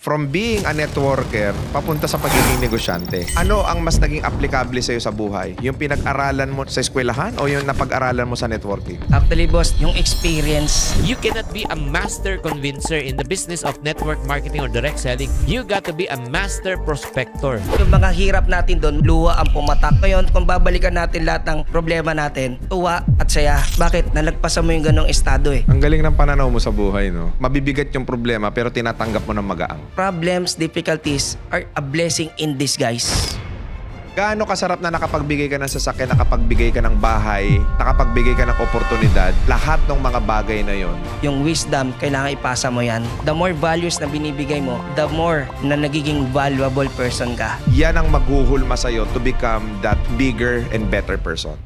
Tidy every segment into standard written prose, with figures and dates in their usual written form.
From being a networker, papunta sa pagiging negosyante. Ano ang mas naging applicable sa'yo sa buhay? Yung pinag-aralan mo sa eskwelahan o yung napag-aralan mo sa networking? Actually, boss, yung experience. You cannot be a master convincer in the business of network marketing or direct selling. You got to be a master prospector. Yung mga hirap natin doon, luha ang pumatak. Ngayon, kung babalikan natin lahat ng problema natin, tuwa at saya. Bakit? Nalagpasan mo yung ganong estado eh. Ang galing ng pananaw mo sa buhay, no? Mabibigat yung problema pero tinatanggap mo ng magaang. Problems, difficulties are a blessing in disguise. Gaano kasarap na nakapagbigay ka ng sasakyan, nakapagbigay ka ng bahay, nakapagbigay ka ng oportunidad, lahat ng mga bagay na yon. Yung wisdom, kailangan ipasa mo yan. The more values na binibigay mo, the more na nagiging valuable person ka. Yan ang maghuhulma sa'yo to become that bigger and better person.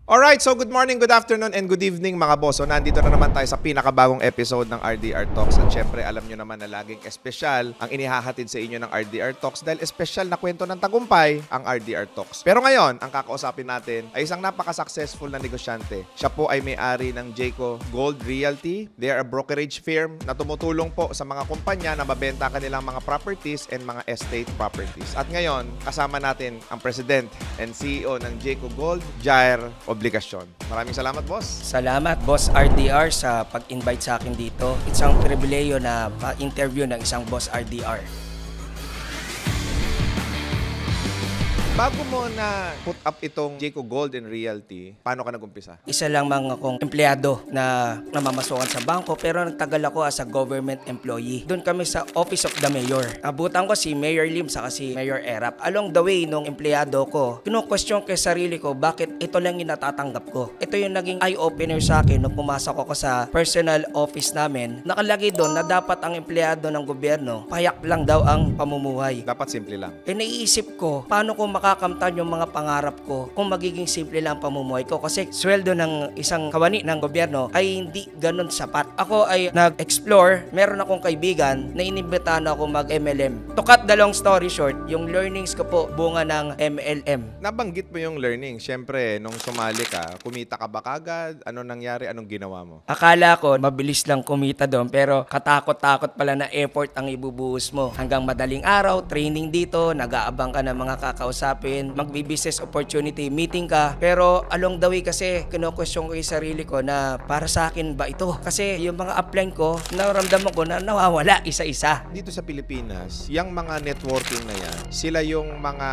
Alright, so good morning, good afternoon, and good evening mga boss. So nandito na naman tayo sa pinakabagong episode ng RDR Talks. At syempre, alam nyo naman na laging espesyal ang inihahatid sa inyo ng RDR Talks dahil espesyal na kwento ng tagumpay ang RDR Talks. Pero ngayon, ang kakausapin natin ay isang napaka-successful na negosyante. Siya po ay may-ari ng Jayco Gold Realty. They are a brokerage firm na tumutulong po sa mga kumpanya na mabenta kanilang mga properties and mga estate properties. At ngayon, kasama natin ang President and CEO ng Jayco Gold, Jair Obligacion. Maraming salamat, boss. Salamat, Boss RDR, sa pag-invite sa akin dito. It's ang pribileyo na pa-interview ng isang Boss RDR. Bago mo na put up itong Jayco Gold and Realty, paano ka nag-umpisa? Isa lang mga akong empleyado na namamasukan sa bangko pero nagtagal ako as a government employee. Doon kami sa Office of the Mayor. Abutan ko si Mayor Lim saka si Mayor Erap. Along the way nung empleyado ko, kinu-question ko sa sarili ko bakit ito lang yung natatanggap ko. Ito yung naging eye-opener sa akin nung pumasok ako sa personal office namin. Nakalagay doon na dapat ang empleyado ng gobyerno, payak lang daw ang pamumuhay. Dapat simple lang. Naiisip ko, paano ko makakamtan yung mga pangarap ko kung magiging simple lang pamumuhay ko? Kasi sweldo ng isang kawani ng gobyerno ay hindi ganun sapat. Ako ay nag-explore, meron akong kaibigan na inimbitahan ako mag-MLM. To cut the long story short, yung learnings ko po bunga ng MLM. Nabanggit mo yung learning. Siyempre, nung sumali ka, kumita ka ba kagad? Ano nangyari? Anong ginawa mo? Akala ko mabilis lang kumita doon pero katakot-takot pala na effort ang ibubuhos mo. Hanggang madaling araw, training dito, nag-aabang ka ng mga kakausapin, magbi-business opportunity, meeting ka. Pero along the way kasi, kino-question ko yung sarili ko na para sa akin ba ito? Kasi yung mga upline ko, naramdaman ko na nawawala isa-isa. Dito sa Pilipinas, yung mga networking na yan, sila yung mga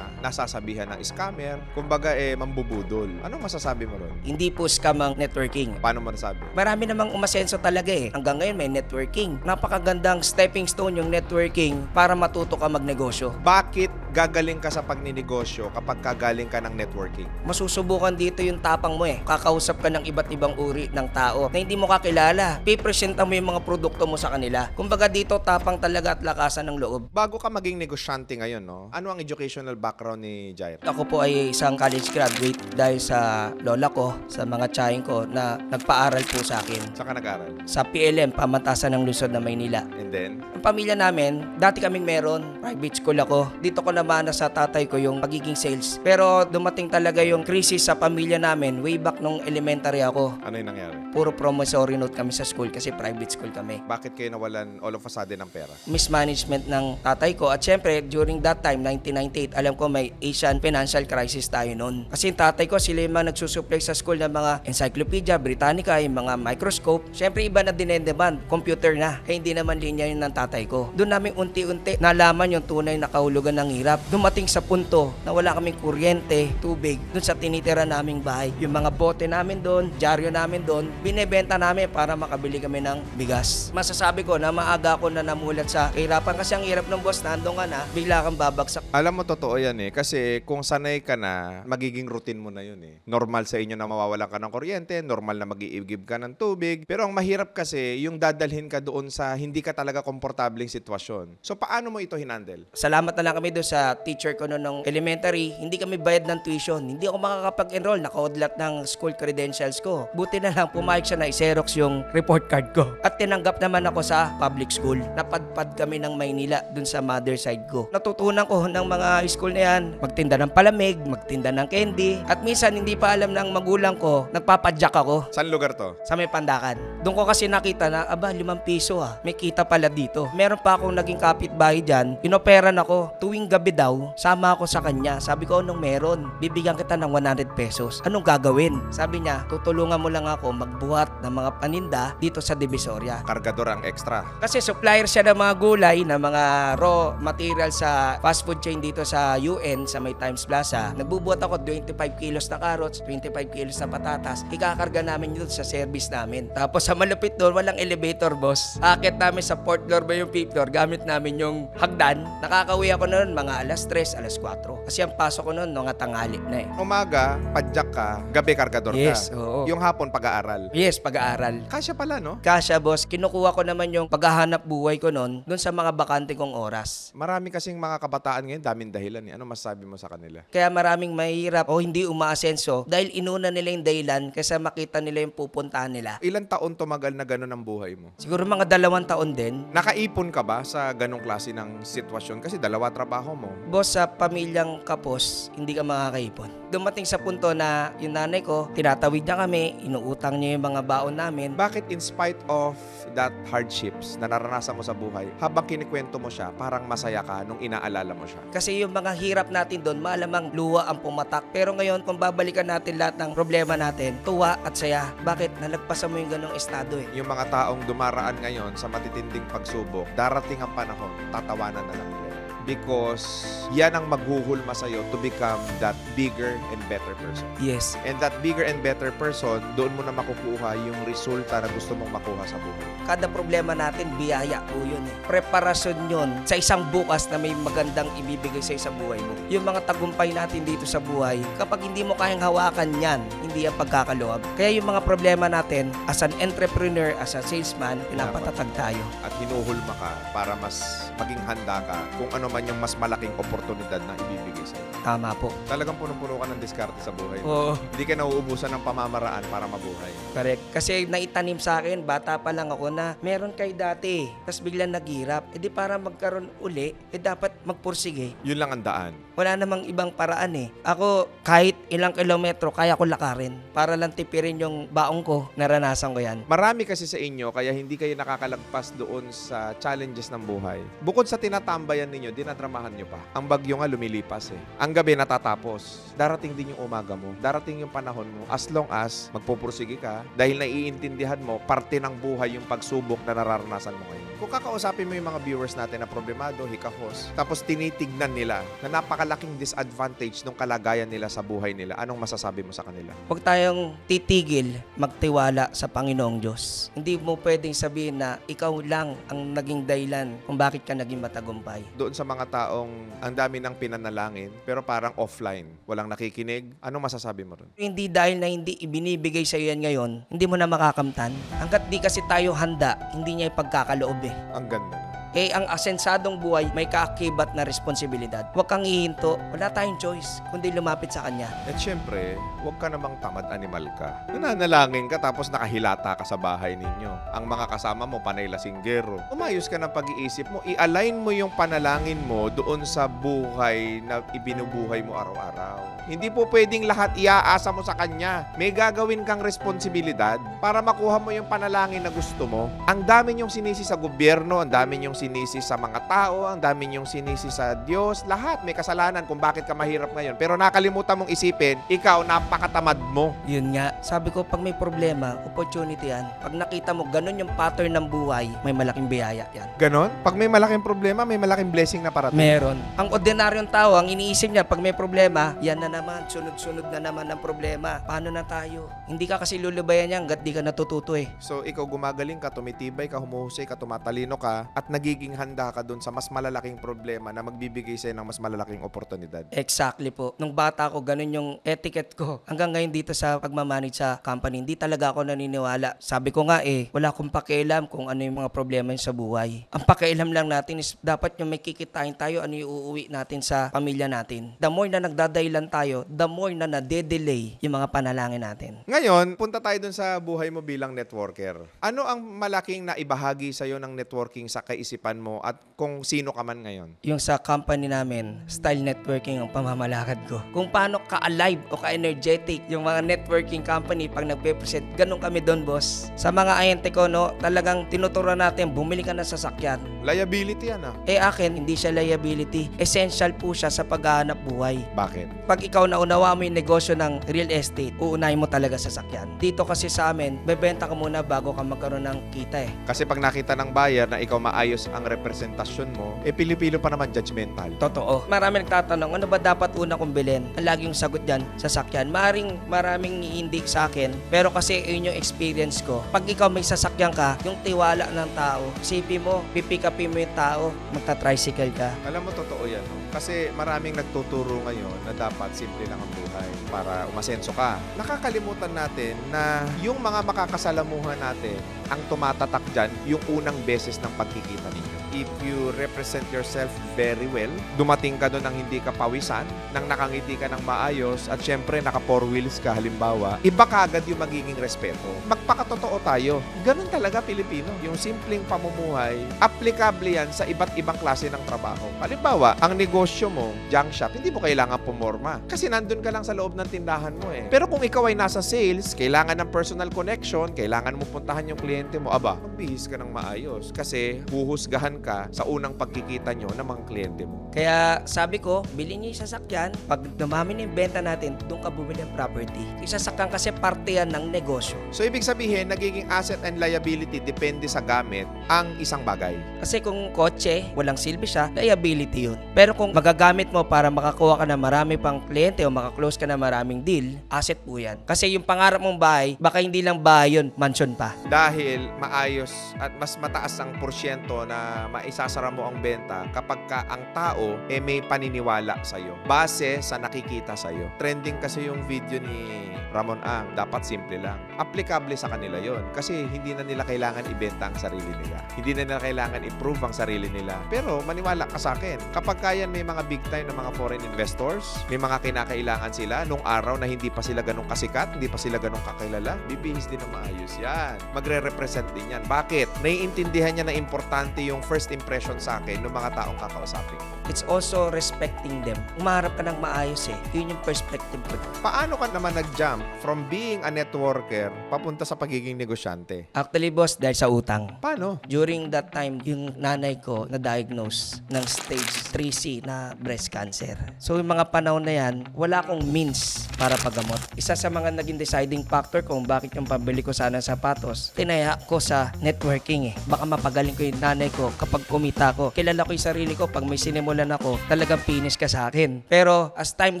nasasabihan ng scammer, kumbaga mambubudol. Anong masasabi mo ron? Hindi po scam ang networking. Paano mo nasabi? Marami namang umasenso talaga eh. Hanggang ngayon may networking. Napakagandang stepping stone yung networking para matuto ka magnegosyo. Bakit gagaling ka sa pagninegosyo kapag kagaling ka ng networking? Masusubukan dito yung tapang mo eh. Kakausap ka ng iba't ibang uri ng tao na hindi mo kakilala. Pipresenta mo yung mga produkto mo sa kanila. Kumbaga dito tapang talaga at lakasan ng loob. Bago ka maging negosyante ngayon, no? Ano ang educational background ni Jair? Ako po ay isang college graduate dahil sa lola ko, sa mga tiyahing ko na nagpaaral po sa akin. Saan ka nag-aral? Sa PLM, Pamantasan ng Lungsod ng Maynila. And then? Ang pamilya namin, dati kaming meron, private school ako. Dito ko naman sa tatay ko yung pagiging sales. Pero dumating talaga yung crisis sa pamilya namin way back nung elementary ako. Ano yung nangyari? Puro promissory note kami sa school kasi private school kami. Bakit kayo nawalan all of a sudden ng pera? Mismanagement ng tatay ko. At syempre, during that time, 1998, alam ko may Asian financial crisis tayo noon. Kasi yung tatay ko, sila yung mga nagsusupply sa school ng mga encyclopedia, Britannica, yung mga microscope. Syempre, iba na dinedemand. Computer na. Kaya hindi naman linya yun ng tatay ko. Doon namin unti-unti nalaman yung tunay na kahulugan ng hirap. Dumating sa punto na wala kaming kuryente, tubig, doon sa tinitira naming bahay. Yung mga bote namin doon, dyaryo namin doon, binebenta namin para makabili kami ng bigas. Masasabi ko na maaga ako na namulat sa kahirapan kasi ang hirap ng boss, nandun ka na, bigla kang babagsak. Alam mo, totoo yan eh. Kasi kung sanay ka na, magiging routine mo na yun eh. Normal sa inyo na mawawalan ka ng kuryente, normal na mag-iigib ka ng tubig. Pero ang mahirap kasi, yung dadalhin ka doon sa hindi ka talaga komportableng sitwasyon. So, paano mo ito hinandle? Salamat na lang kami doon sa sa teacher ko noon ng elementary, hindi kami bayad ng tuition. Hindi ako makakapag-enroll, nakaudlat ng school credentials ko. Buti na lang pumayag siya na i-xerox yung report card ko. At tinanggap naman ako sa public school. Napadpad kami ng Maynila dun sa mother side ko. Natutunan ko ng mga school na yan, magtinda ng palamig, magtinda ng candy. At minsan hindi pa alam ng magulang ko, nagpapadyak ako Saan lugar to? sa may Pandakan. Doon ko kasi nakita na, aba, 5 piso may kita pala dito. Meron pa akong naging kapitbahay dyan, inoperan ako, tuwing gabi daw, sama ako sa kanya. Sabi ko, anong meron? Bibigyan kita ng 100 pesos. Anong gagawin? Sabi niya, tutulungan mo lang ako magbuhat ng mga paninda dito sa Divisoria. Kargador ang extra. Kasi supplier siya ng mga gulay, ng mga raw material sa fast food chain dito sa UN, sa may Times Plaza. Nagbubuhat ako 25 kilos na carrots, 25 kilos na patatas. Ikakarga namin yun sa service namin. Tapos sa malupit doon, walang elevator, boss. Akit namin sa 4th floor ba yung 5th floor, gamit namin yung hagdan. Nakakauwi ako noon mga alas 3, alas 4. Kasi ang pasok ko noon, mga tanghali na Umaga, padyak ka, gabi kargador Yes, ka. oo. Yung hapon, pag-aaral. Yes, pag-aaral. Kasya pala, no? Kasya, boss. Kinukuha ko naman yung paghahanap buhay ko noon doon sa mga bakante kong oras. Marami kasing mga kabataan ngayon, daming dahilan. Ano masasabi mo sa kanila? Kaya maraming mahirap o hindi umaasenso dahil inuna nila yung dahilan kaysa makita nila yung pupuntahan nila. Ilan taon tumagal na gano'n ang buhay mo? Siguro mga 2 taon din. Nakaipon ka ba sa ganong klase ng sitwasyon? Kasi 2 trabaho mo. Boss, sa pamilyang kapos, hindi ka makakaipon. Dumating sa punto na yung nanay ko, tinatawid niya kami, inuutang niya yung mga baon namin. Bakit in spite of that hardships na naranasan mo sa buhay, habang kinikwento mo siya, parang masaya ka nung inaalala mo siya? Kasi yung mga hirap natin doon, malamang luwa ang pumatak. Pero ngayon, kung babalikan natin lahat ng problema natin, tuwa at saya. Bakit? Nalagpasan mo yung ganong estado Yung mga taong dumaraan ngayon sa matitinding pagsubok, darating ang panahon, tatawanan na lang nila. Because yan ang maghuhulma sa'yo to become that bigger and better person. Yes. And that bigger and better person, doon mo na makukuha yung resulta na gusto mong makuha sa buhay. Kada problema natin, biyaya po yun Preparasyon yun sa isang bukas na may magandang ibibigay sa isang buhay mo. Yung mga tagumpay natin dito sa buhay, kapag hindi mo kayang hawakan yan, hindi ang pagkakaloob. Kaya yung mga problema natin, as an entrepreneur, as a salesman, pinapatatag tayo. At hinuhulma ka para mas maging handa ka kung ano man yung mas malaking oportunidad na ibibigay sa'yo. Tama po. Talagang punong-puno ka ng diskarte sa buhay. Oo. Hindi ka nauubusan ng pamamaraan para mabuhay. Correct. Kasi naitanim sa akin, bata pa lang ako na meron kay dati, tapos biglang naghirap. E di para magkaroon uli, dapat magpursige. Yun lang ang daan. Wala namang ibang paraan Ako, kahit ilang kilometro, kaya ko lakarin. Para lang tipirin yung baong ko, naranasan ko yan. Marami kasi sa inyo, kaya hindi kayo nakakalagpas doon sa challenges ng buhay. Bukod sa tinatambayan ninyo, dinadramahan nyo pa. Ang bagyo nga lumilipas Ang gabi natatapos. Darating din yung umaga mo. Darating yung panahon mo. As long as magpupursige ka, dahil naiintindihan mo, parte ng buhay yung pagsubok na nararanasan mo ngayon. Kung kakausapin mo yung mga viewers natin na problemado, hikahos, tapos tinitignan nila na napakalaking disadvantage ng kalagayan nila sa buhay nila, anong masasabi mo sa kanila? Huwag tayong titigil magtiwala sa Panginoong Diyos. Hindi mo pwedeng sabihin na ikaw lang ang naging dahilan kung bakit ka naging matagumpay. Doon sa mga taong ang dami ng pinanalangin, pero parang offline, walang nakikinig, anong masasabi mo ron? Hindi dahil na hindi ibinibigay sa iyo yan ngayon, hindi mo na makakamtan. Hanggat di kasi tayo handa, hindi niya ipagkakaloob Ang ganda na. ang asensadong buhay may kaakibat na responsibilidad. Huwag kang hihinto, wala tayong choice, kundi lumapit sa Kanya. At syempre, huwag ka namang tamad animal ka. Nananalangin ka tapos nakahilata ka sa bahay ninyo. Ang mga kasama mo, panay lasinggero. Umayos ka ng pag-iisip mo. I-align mo yung panalangin mo doon sa buhay na ibinubuhay mo araw-araw. Hindi po pwedeng lahat iaasa mo sa Kanya. May gagawin kang responsibilidad para makuha mo yung panalangin na gusto mo. Ang dami niyong sinisi sa gobyerno, ang dami niyong sinisi sa mga tao, ang dami niyong sinisi sa Diyos. Lahat may kasalanan kung bakit ka mahirap ngayon. Pero nakalimutan mong isipin, ikaw napakatamad mo. Yun nga, sabi ko pag may problema, opportunity yan. Pag nakita mo ganun yung pattern ng buhay, may malaking biyaya yan. Ganon? Pag may malaking problema, may malaking blessing na parating. Meron. Ang ordinaryong tao, ang iniisip niya pag may problema, yan na naman, sunod-sunod na naman ang problema. Paano na tayo? Hindi ka kasi lulubayan yan hanggat di ka natututo So, ikaw gumagaling ka, tumitibay ka, humuhusay ka, tumatalino ka, at naging magiging handa ka dun sa mas malalaking problema na magbibigay sa'yo ng mas malalaking oportunidad. Exactly po. Nung bata ko, ganun yung etiquette ko. Hanggang ngayon dito sa pagmamanage sa company, hindi talaga ako naniniwala. Sabi ko nga wala akong pakialam kung ano yung mga problema sa buhay. Ang pakialam lang natin is dapat yung may kikitain tayo, ano yung uuwi natin sa pamilya natin. The more na nagdadailan tayo, the more na nade-delay yung mga panalangin natin. Ngayon, punta tayo dun sa buhay mo bilang networker. Ano ang malaking naibahagi sa'yo ng networking sa kaisipan mo at kung sino ka man ngayon? Yung sa company namin, style networking ang pamamalakad ko. Kung paano ka-alive o ka-energetic yung mga networking company pag nagpe-present, ganun kami doon, boss. Sa mga ayente ko, no, talagang tinuturuan natin, bumili ka ng sasakyan. Liability yan Akin, hindi siya liability. Essential po siya sa paghahanap buhay. Bakit? Pag ikaw naunawa mo yung negosyo ng real estate, uunahin mo talaga sasakyan. Dito kasi sa amin, bebenta ka muna bago ka magkaroon ng kita Kasi pag nakita ng buyer na ikaw maayos ang representasyon mo, pili-pilo pa naman judgmental. Totoo. Marami nagtatanong, ano ba dapat una kong bilhin? Ang laging sagot dyan, sasakyan. Maraming iindik sa akin, pero kasi yun yung experience ko. Pag ikaw may sasakyan ka, yung tiwala ng tao, isipin mo, pipick upin mo yung tao, magta-tricycle ka. Alam mo, totoo yan. Kasi maraming nagtuturo ngayon na dapat simple lang ang buhay para umasenso ka. Nakakalimutan natin na yung mga makakasalamuhan natin, ang tumatatak dyan, yung unang beses ng pagkikita ninyo. If you represent yourself very well, dumating ka doon ng hindi ka pawisan, nang nakangiti ka ng maayos, at syempre naka four wheels ka halimbawa, iba kaagad yung magiging respeto. Magpakatotoo tayo. Ganun talaga Pilipino. Yung simpleng pamumuhay, applicable yan sa iba't ibang klase ng trabaho. Halimbawa, ang negosyo mo, junk shop, hindi mo kailangan pumorma. Kasi nandun ka lang sa loob ng tindahan mo Pero kung ikaw ay nasa sales, kailangan ng personal connection, kailangan mo puntahan yung kliyente mo, magbihis ka ng maayos. Kasi huhusgahan ka sa unang pagkikita nyo ng mga kliyente mo. Kaya sabi ko, bilhin niyo yung sasakyan. Pag dumami na yung benta natin, doon ka bumili ng property. Yung sasakyan kasi parte yan ng negosyo. So, ibig sabihin, nagiging asset and liability depende sa gamit ang isang bagay. Kasi kung kotse, walang silbi siya, liability yun. Pero kung magagamit mo para makakuha ka ng marami pang kliyente o makaklose ka ng maraming deal, asset po yan. Kasi yung pangarap mong bahay, baka hindi lang bahay yun, mansion pa. Dahil maayos at mas mataas ang porsyento na maisasara mo ang benta kapag ka ang tao may paniniwala sa'yo. Base sa nakikita sa'yo. Trending kasi yung video ni Ramon Ang. Dapat simple lang. Applicable sa kanila yon kasi hindi na nila kailangan ibenta ang sarili nila. Hindi na nila kailangan i-prove ang sarili nila. Pero maniwala ka sa akin, kapag kaya may mga big time na mga foreign investors, may mga kinakailangan sila nung araw na hindi pa sila ganun kasikat, hindi pa sila ganun kakilala, bibihis din ng maayos yan. Magre-represent din yan. Bakit? Naiintindihan niya na importante yung first impression sa akin ng mga taong kakausapin. It's also respecting them. Umaharap ka ng maayos Yun yung perspective ko. Paano ka naman nag-jump from being a networker papunta sa pagiging negosyante? Actually, boss, dahil sa utang. Paano? During that time, yung nanay ko na-diagnose ng stage 3C na breast cancer. So, yung mga panahon na yan, wala akong means para pagamot. Isa sa mga naging deciding factor kung bakit yung pambili ko sana sapatos, tinaya ko sa networking Baka mapagaling ko yung nanay ko kapag kumita ko. Kilala ko yung sarili ko, pag may sinimulan ako, talagang finish ka sa akin. Pero, as time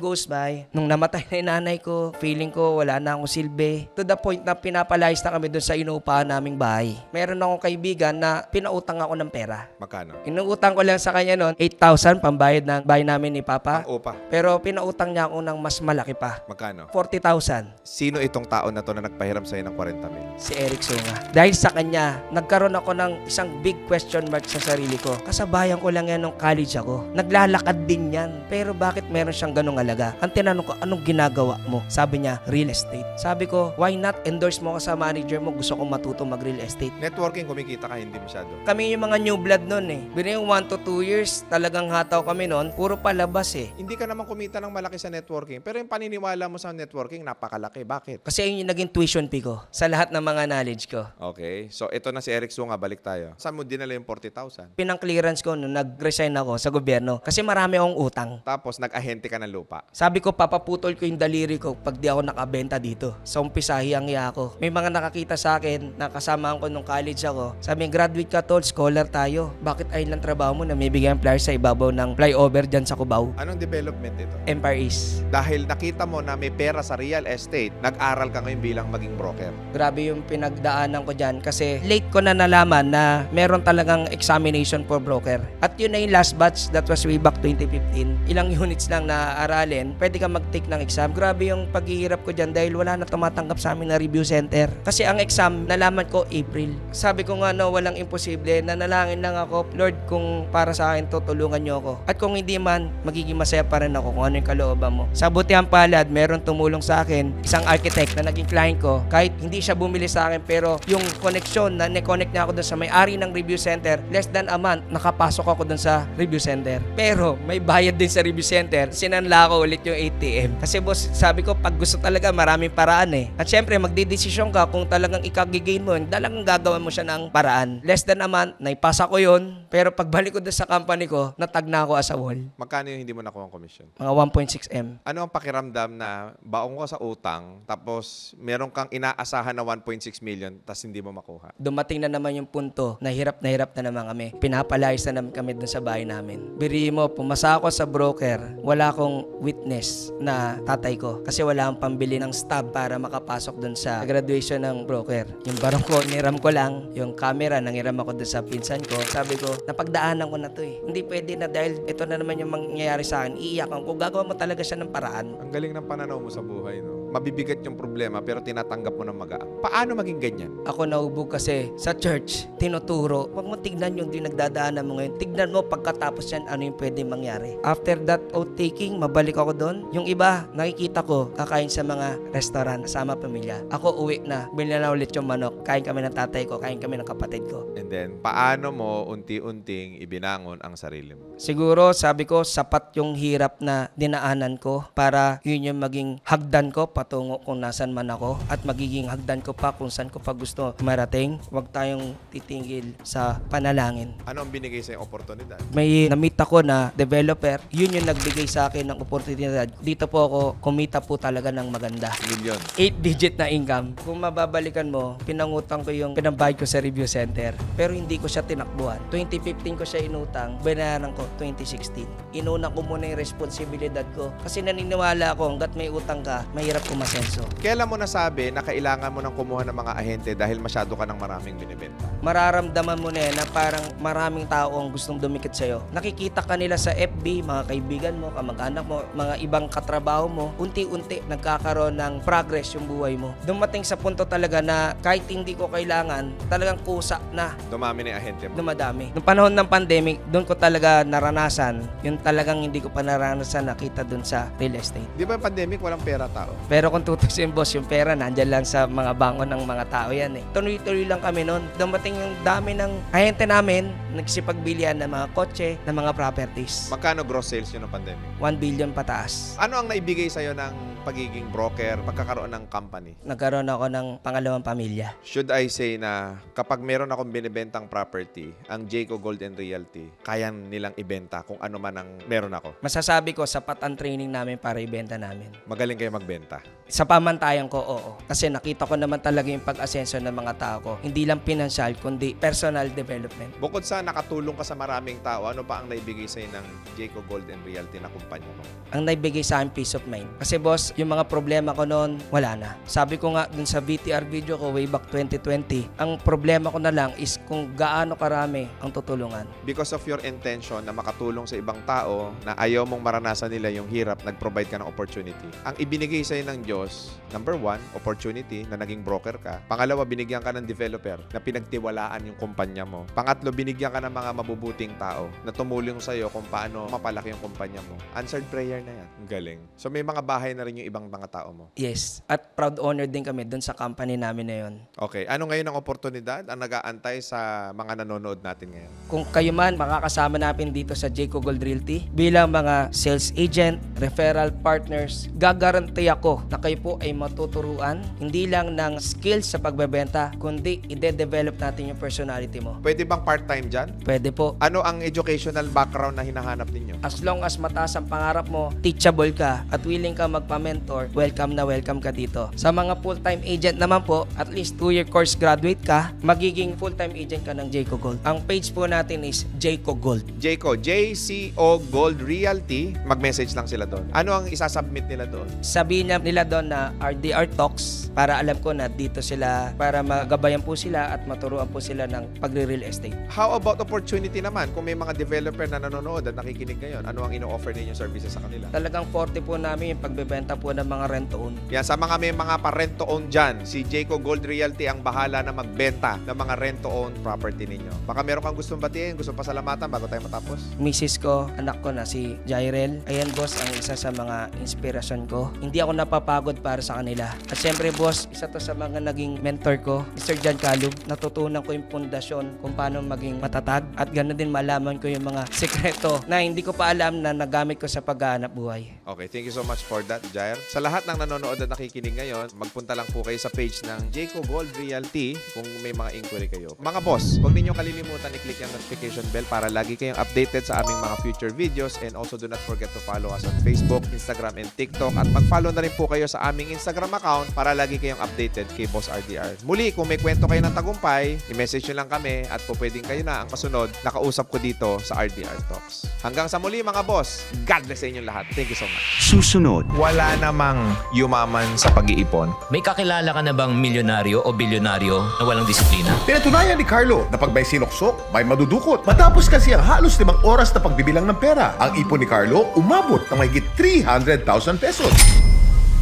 goes by, nung namatay na yung nanay ko, feeling ko wala na akong silbi. To the point na pinapalayas na kami doon sa inuupahan naming bahay. Meron akong kaibigan na pinautang ako ng pera. Magkano? Inuutang ko lang sa kanya noon, 8,000 pambayad ng bahay namin ni Papa. Ang upa. Pero pinautang niya ako ng mas malaki pa. Magkano? 40,000. Sino itong tao na to na nagpahiram sa'yo ng 40 mil? Si Eric Sunga. Dahil sa kanya, nagkaroon ako ng isang big question mark sa sarili ko. Kasabayan ko lang yan nung college ako. Naglalakad din yan. Pero bakit meron siyang ganong alaga? Ang tinanong ko, anong ginagawa mo? Sabi niya, real estate. Sabi ko, why not endorse mo ka sa manager mo? Gusto kong matuto mag-real estate. Networking, kumikita ka, hindi masyado. Kami yung mga new blood noon Bili yung 1 to 2 years, talagang hataw kami noon. Puro palabas Hindi ka naman kumita ng malaki sa networking, pero yung paniniwala mo sa networking, napakalaki. Bakit? Kasi yun yung naging tuition fee ko sa lahat ng mga knowledge ko. Okay. So, ito na si Eric Sunga. Balik tayo. Saan mo dinala yung 40,000? Pinang-clearance ko nung nag-resign ako sa gobyerno kasi marami akong utang. Tapos, nag-ahente ka ng lupa. Sabi ko, papaputol ko yung daliri ko pag di ako nakabenta dito. Sa umpisa, hiyang-hiya ako. May mga nakakita sa akin na kasama ko nung college ako. Sabi, graduate ka tol, scholar tayo. Bakit ayun lang trabaho mo na may bigyan flyer sa ibabaw ng flyover dyan sa Cubao? Anong development ito? Empire East. Dahil nakita mo na may pera sa real estate, nag-aral ka ngayon bilang maging broker. Grabe yung pinagdaanan ko dyan kasi late ko na nalaman na meron talagang exam examination for broker. At yun na yung last batch, that was way back 2015. Ilang units lang na aralin, pwede ka mag-take ng exam. Grabe yung paghihirap ko dyan dahil wala na tumatanggap sa amin na review center. Kasi ang exam, nalaman ko April. Sabi ko nga no, walang imposible. Nanalangin lang ako, Lord, kung para sa akin to, tulungan nyo ako. At kung hindi man, magiging masaya pa rin ako kung ano yung kalooban mo. Sa butihan palad, meron tumulong sa akin, isang architect na naging client ko. Kahit hindi siya bumili sa akin, pero yung connection na ne-connect niya ako dun sa may-ari ng review center, less than a month, nakapasok ako dun sa review center. Pero may bayad din sa review center, sinanla ko ulit yung ATM. Kasi boss, sabi ko, pag gusto talaga, maraming paraan eh. At syempre, magdidesisyon ka kung talagang ikagigain mo, talagang gagawa mo siya ng paraan. Less than a month, naipasa ko yun. Pero pagbalik ko dun sa company ko, natag na ako as a wall. Magkano yung hindi mo nakuha ang commission? Mga 1.6M. Ano ang pakiramdam na baong ko sa utang, tapos meron kang inaasahan na 1.6 million, tapos hindi mo makuha? Dumating na naman yung punto na hirap na naman kami. Pinapalayas na naman kami dun sa bahay namin. Biri mo, pumasa ako sa broker, wala akong witness na tatay ko. Kasi wala akong pambili ng stub para makapasok dun sa graduation ng broker. Yung barong ko, niram ko lang. Yung camera, nangiram ako dun sa pinsan ko. Sabi ko, napagdaanan ko na to eh. Hindi pwede na dahil ito na naman yung mangyayari sa akin, iiyakan ko. Gagawa mo talaga siya ng paraan. Ang galing ng pananaw mo sa buhay, no? Mabibigat yung problema pero tinatanggap mo ng magaang. Paano maging ganyan? Ako naubog kasi sa church, tinuturo. Huwag mo tignan yung dinagdadaanan mo ngayon. Tignan mo pagkatapos yan, ano yung pwede mangyari. After that outtaking, mabalik ako doon. Yung iba, nakikita ko, kakain sa mga restaurant, kasama pamilya. Ako uwi na, bilhin na ulit yung manok. Kain kami ng tatay ko, kain kami ng kapatid ko. And then, paano mo unti-unting ibinangon ang sarili mo? Siguro, sabi ko, sapat yung hirap na dinaanan ko para yun yung maging hagdan ko patungo kung nasan man ako at magiging hagdan ko pa kung saan ko pa gusto marating. Huwag tayong titingil sa panalangin. Ano ang binigay sa oportunidad? May na-meet ako na developer. Yun yung nagbigay sa akin ng oportunidad. Dito po ako kumita po talaga ng maganda. Million. 8-digit na income. Kung mababalikan mo, pinangutang ko yung pinambayad ko sa review center. Pero hindi ko siya tinakbuhan. 2015 ko siya inutang, binayaran ko 2016. Inuna ko muna yung responsibilidad ko. Kasi naniniwala ako hanggat may utang ka, mahirap kumasenso. Kailan mo nasabi na kailangan mo nang kumuha ng mga ahente dahil masyado ka ng maraming binibenta? Mararamdaman mo na na parang maraming tao ang gustong dumikit sa'yo. Nakikita ka nila sa FB, mga kaibigan mo, kamag-anak mo, mga ibang katrabaho mo, unti-unti nagkakaroon ng progress yung buhay mo. Dumating sa punto talaga na kahit hindi ko kailangan, talagang kusa na Dumami na yung ahente mo. dumadami. Noong panahon ng pandemic, doon ko talaga naranasan, yung talagang hindi ko pa naranasan nakita doon sa real estate. Di ba yung pandemic, walang pera tao? Pero kung tutusin boss, yung pera nandyan lang sa mga bangon ng mga tao yan eh. Tuloy-tuloy lang kami noon. Dumating yung dami ng ahente namin, nagsipagbilian ng mga kotse, ng mga properties. Magkano gross sales yun ng pandemic? 1 billion pataas. Ano ang naibigay sa'yo ng pagiging broker, pagkakaroon ng company? Nagkaroon ako ng pangalawang pamilya. Should I say na kapag meron akong binibentang property, ang Jayco Gold and Realty, kaya nilang ibenta kung ano man ang meron ako? Masasabi ko, sapat ang training namin para ibenta namin. Magaling kayo magbenta. Sa pamantayan ko, oo. Kasi nakita ko naman talaga yung pag-asenso ng mga tao ko. Hindi lang financial, kundi personal development. Bukod sa nakatulong ka sa maraming tao, ano pa ang naibigay sa'yo ng Jayco Gold and Realty na kumpanya mo? Ang naibigay sa akin, peace of mind. Kasi boss, yung mga problema ko noon, wala na. Sabi ko nga dun sa VTR video ko way back 2020, ang problema ko na lang is kung gaano karami ang tutulungan. Because of your intention na makatulong sa ibang tao na ayaw mong maranasan nila yung hirap, nag-provide ka ng opportunity. Ang ibinigay sa'yo ng Diyos, number 1, opportunity na naging broker ka. Pangalawa, binigyan ka ng developer na pinagtiwalaan yung kumpanya mo. Pangatlo, binigyan ka ng mga mabubuting tao na tumulong sa'yo kung paano mapalaki yung kumpanya mo. Answered prayer na yan. Ang galing. So may mga bahay na rin yung ibang mga tao mo. Yes. At proud owner din kami dun sa company namin na yun. Okay. Ano ngayon ang oportunidad ang nag-aantay sa mga nanonood natin ngayon? Kung kayo man, makakasama natin dito sa Jayco Gold Realty bilang mga sales agent, referral partners, gagaranti ako na kayo po ay matuturuan hindi lang ng skills sa pagbebenta, kundi ide-develop natin yung personality mo. Pwede bang part-time dyan? Pwede po. Ano ang educational background na hinahanap ninyo? As long as mataas ang pangarap mo, teachable ka, at willing ka magpa-mentor, welcome na welcome ka dito. Sa mga full-time agent naman po, at least 2-year course graduate ka, magiging full-time agent ka ng Jayco Gold. Ang page po natin is Jayco Gold. Jayco, JCO Gold Realty. Mag-message lang sila doon. Ano ang isasubmit nila doon? Sabihin nila doon na RDR Talks para alam ko na dito sila para magabayan po sila at maturuan po sila ng pagre-real estate. How about opportunity naman? Kung may mga developer na nanonood at nakikinig ngayon, ano ang ino-offer ninyo services sa kanila? Talagang forte po namin yung pagbebenta po ng mga rent-to-own. Yan, sa mga may mga pa-rent-to-own dyan, si Jayco Gold Realty ang bahala na magbenta ng mga rent-to-own property ninyo. Baka meron kang gustong batiin, gustong pasalamatan bago tayo matapos? Misis ko, anak ko na si Jairel. Ayan boss, ang isa sa mga inspirasyon ko. Hindi ako napapagod para sa kanila. At syempre boss, isa to sa mga naging mentor ko, Mr. John Calub. Natutunan ko yung pundasyon kung paano maging matatag at ganoon din malaman ko yung mga sekreto na hindi ko pa alam na nagamit ko sa paghahanap buhay. Okay, thank you so much for that, Jair. Sa lahat ng nanonood at nakikinig ngayon, magpunta lang po kayo sa page ng Jayco Gold Realty kung may mga inquiry kayo. Mga boss, huwag ninyong kalilimutan i-click yung notification bell para lagi kayong updated sa aming mga future videos, and also do not forget to follow us on Facebook, Instagram, and TikTok, at mag-follow na rin po kayo sa aming Instagram account para lagi kayong updated kay Boss RDR. Muli, kung may kwento kayo ng tagumpay, i-message nyo lang kami at po pwedeng kayo na ang kasunod nakausap ko dito sa RDR Talks. Hanggang sa muli mga boss, God bless sa inyong lahat. Thank you so much. Susunod. Wala namang yumaman sa pag-iipon. May kakilala ka na bang milyonaryo o bilyonaryo na walang disiplina? Pinatunayan ni Carlo na pag may sinuksok, may madudukot. Matapos kasi ang halos 5 oras na pagbibilang ng pera, ang ipon ni Carlo umabot ng mahigit 300,000 pesos.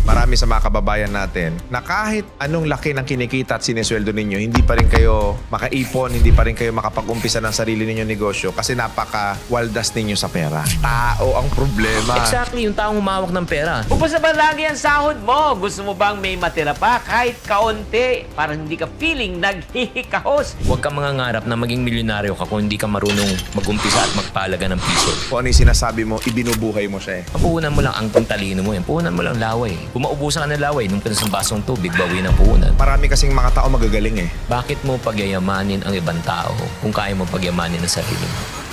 Marami sa mga kababayan natin na kahit anong laki ng kinikita at sinesweldo ninyo, hindi pa rin kayo makaipon, hindi pa rin kayo makapag-umpisa ng sarili ninyong negosyo kasi napaka-waldas ninyo sa pera. Tao ang problema. Exactly, yung taong humawak ng pera. Upos na ba lagi ang sahod mo? Gusto mo bang may matira pa kahit kaunti? Parang hindi ka feeling naghihikahos. Huwag kang mangangarap na maging milyonaryo ka kung hindi ka marunong mag-umpisa at magpalaga ng piso. Kung ano yung sinasabi mo, ibinubuhay mo siya eh. Puhunan mo lang ang talino mo yan. Puhunan mo lang laway. Kung maubusan ka ng laway, nung ka sa basong tubig, bawi ng puhunan. Marami kasing mga tao magagaling eh. Bakit mo pagyayamanin ang ibang tao kung kaya mo pagyamanin ang sarili mo?